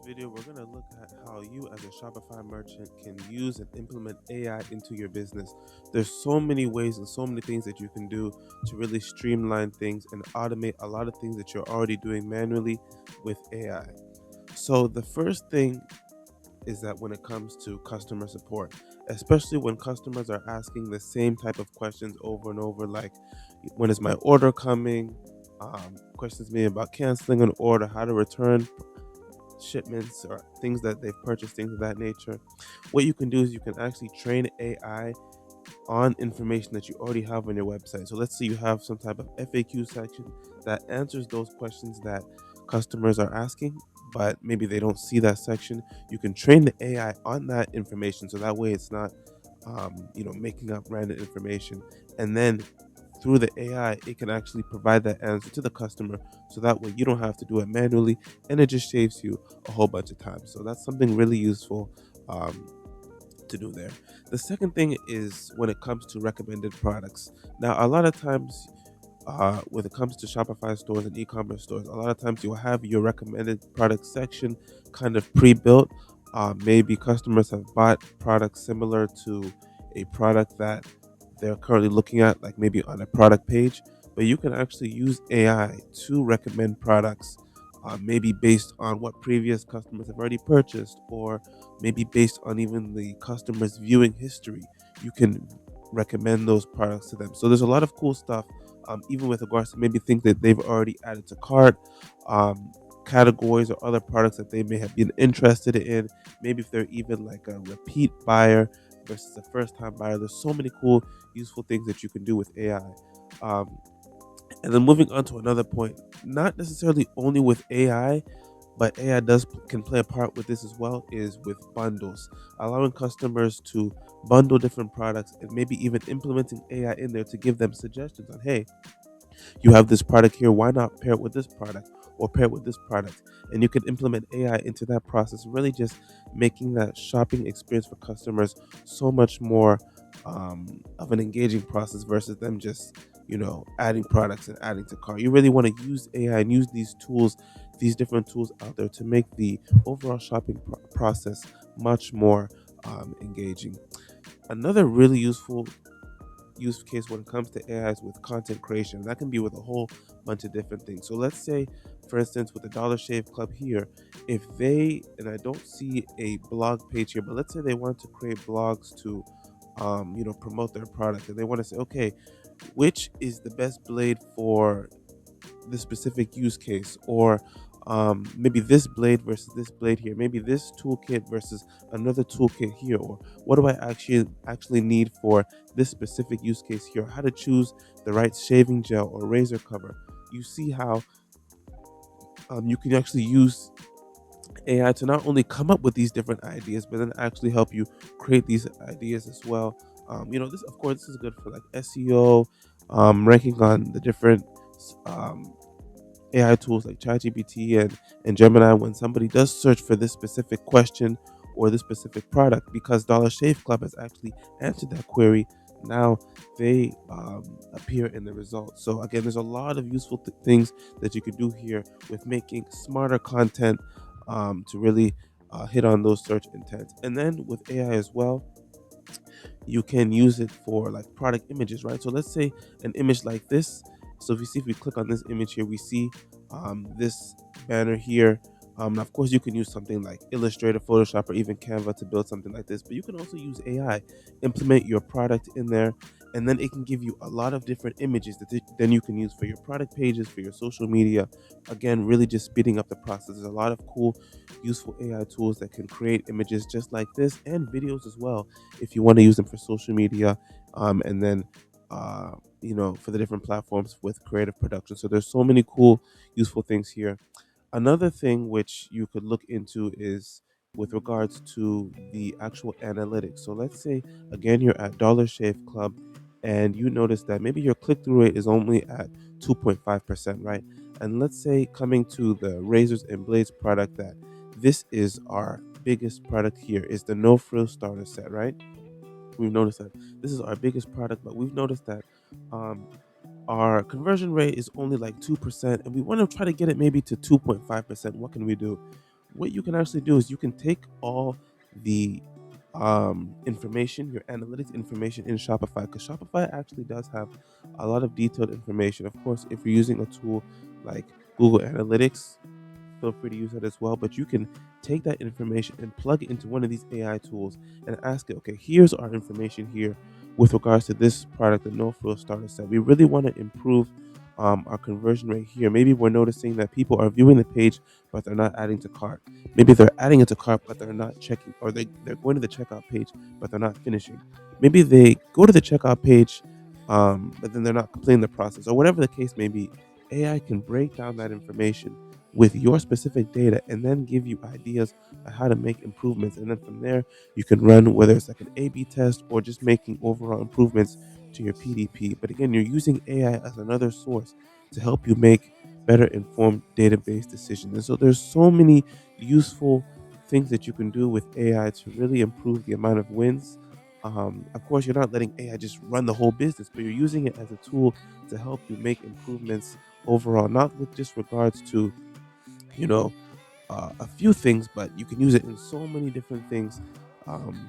video, we're going to look at how you, as a Shopify merchant, can use and implement AI into your business. There's so many ways and so many things that you can do to really streamline things and automate a lot of things that you're already doing manually with AI. So, the first thing is that when it comes to customer support, especially when customers are asking the same type of questions over and over, like when is my order coming? Questions maybe about canceling an order, how to return shipments or things that they've purchased, things of that nature. What you can do is you can actually train AI on information that you already have on your website. So let's say you have some type of FAQ section that answers those questions that customers are asking, but maybe they don't see that section. You can train the AI on that information, so that way it's not, making up random information. And then through the AI, it can actually provide that answer to the customer, so that way you don't have to do it manually, and it just saves you a whole bunch of time. So that's something really useful. Um, to do there. The second thing is when it comes to recommended products. Now, a lot of times, when it comes to Shopify stores and e-commerce stores, a lot of times you'll have your recommended product section kind of pre-built. Maybe customers have bought products similar to a product that they're currently looking at, like maybe on a product page. But you can actually use AI to recommend products, maybe based on what previous customers have already purchased, or maybe based on even the customer's viewing history. You can recommend those products to them. So there's a lot of cool stuff, even with regards to maybe things that they've already added to cart, um, categories or other products that they may have been interested in. Maybe if they're even like a repeat buyer versus a first time buyer. There's so many cool, useful things that you can do with AI. Um, and then moving on to another point, not necessarily only with AI, but AI does can play a part with this as well, is with bundles, allowing customers to bundle different products and maybe even implementing AI in there to give them suggestions on, hey, you have this product here, why not pair it with this product or pair it with this product? And you can implement AI into that process, really just making that shopping experience for customers so much more of an engaging process versus them just, adding products and adding to cart. You really want to use AI and use these tools, these different tools out there, to make the overall shopping process much more engaging. Another really useful use case when it comes to AI is with content creation. That can be with a whole bunch of different things. So let's say, for instance, with the Dollar Shave Club here, if they, and I don't see a blog page here, but let's say they want to create blogs to, promote their product, and they want to say, okay, which is the best blade for this specific use case, or maybe this blade versus this blade here, maybe this toolkit versus another toolkit here, or what do I actually need for this specific use case here, how to choose the right shaving gel or razor cover. You see how you can actually use AI to not only come up with these different ideas, but then actually help you create these ideas as well. This, of course, this is good for like SEO, ranking on the different um, AI tools like ChatGPT and Gemini when somebody does search for this specific question or this specific product, because Dollar Shave Club has actually answered that query. Now they appear in the results. So again, there's a lot of useful things that you could do here with making smarter content to really hit on those search intents. And then with AI as well, you can use it for like product images, right? So let's say an image like this. So if you see, if we click on this image here, we see this banner here. Of course, you can use something like Illustrator, Photoshop, or even Canva to build something like this. But you can also use AI, implement your product in there, and then it can give you a lot of different images that then you can use for your product pages, for your social media. Again, really just speeding up the process. There's a lot of cool, useful AI tools that can create images just like this, and videos as well, if you want to use them for social media, and then for the different platforms with creative production. So there's so many cool, useful things here. Another thing which you could look into is with regards to the actual analytics. So let's say, again, you're at Dollar Shave Club and you notice that maybe your click-through rate is only at 2.5%, right? And let's say, coming to the razors and blades product, that this is our biggest product here, is the no frill starter set, right? We've noticed that this is our biggest product, but we've noticed that um, our conversion rate is only like 2%, and we want to try to get it maybe to 2.5%. What can we do? what you can actually do is you can take all the information, your analytics information in Shopify, because Shopify actually does have a lot of detailed information. Of course, if you're using a tool like Google Analytics, feel free to use that as well. But you can take that information and plug it into one of these AI tools and ask it, okay, here's our information here with regards to this product, the no frill starter set. We really want to improve our conversion rate here. Maybe we're noticing that people are viewing the page, but they're not adding to cart. Maybe they're adding it to cart, but they're not checking, or they're going to the checkout page, but they're not finishing. Maybe they go to the checkout page, but then they're not completing the process, or whatever the case may be. AI can break down that information with your specific data and then give you ideas on how to make improvements. And then from there, you can run whether it's like an A B test or just making overall improvements to your PDP. But again, you're using AI as another source to help you make better informed database decisions. And so there's so many useful things that you can do with AI to really improve the amount of wins. Of course, you're not letting AI just run the whole business, but you're using it as a tool to help you make improvements overall, not with just regards to you know a few things, but you can use it in so many different things um,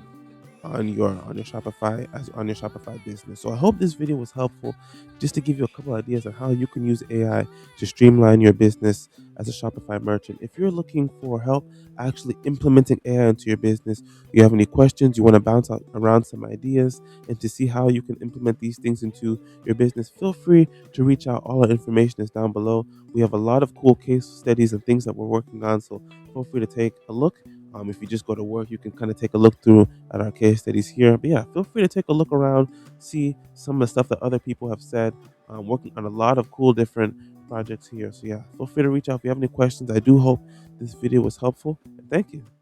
on your Shopify as on your Shopify business. So I hope this video was helpful, just to give you a couple ideas on how you can use AI to streamline your business as a Shopify merchant. If you're looking for help actually implementing AI into your business, you have any questions, you want to bounce out around some ideas, and to see how you can implement these things into your business, feel free to reach out. All our information is down below. We have a lot of cool case studies and things that we're working on, so feel free to take a look. If you just go to work, you can kind of take a look through at our case studies here. But yeah, feel free to take a look around, see some of the stuff that other people have said. Working on a lot of cool different projects here. So yeah, feel free to reach out if you have any questions. I do hope this video was helpful. And thank you.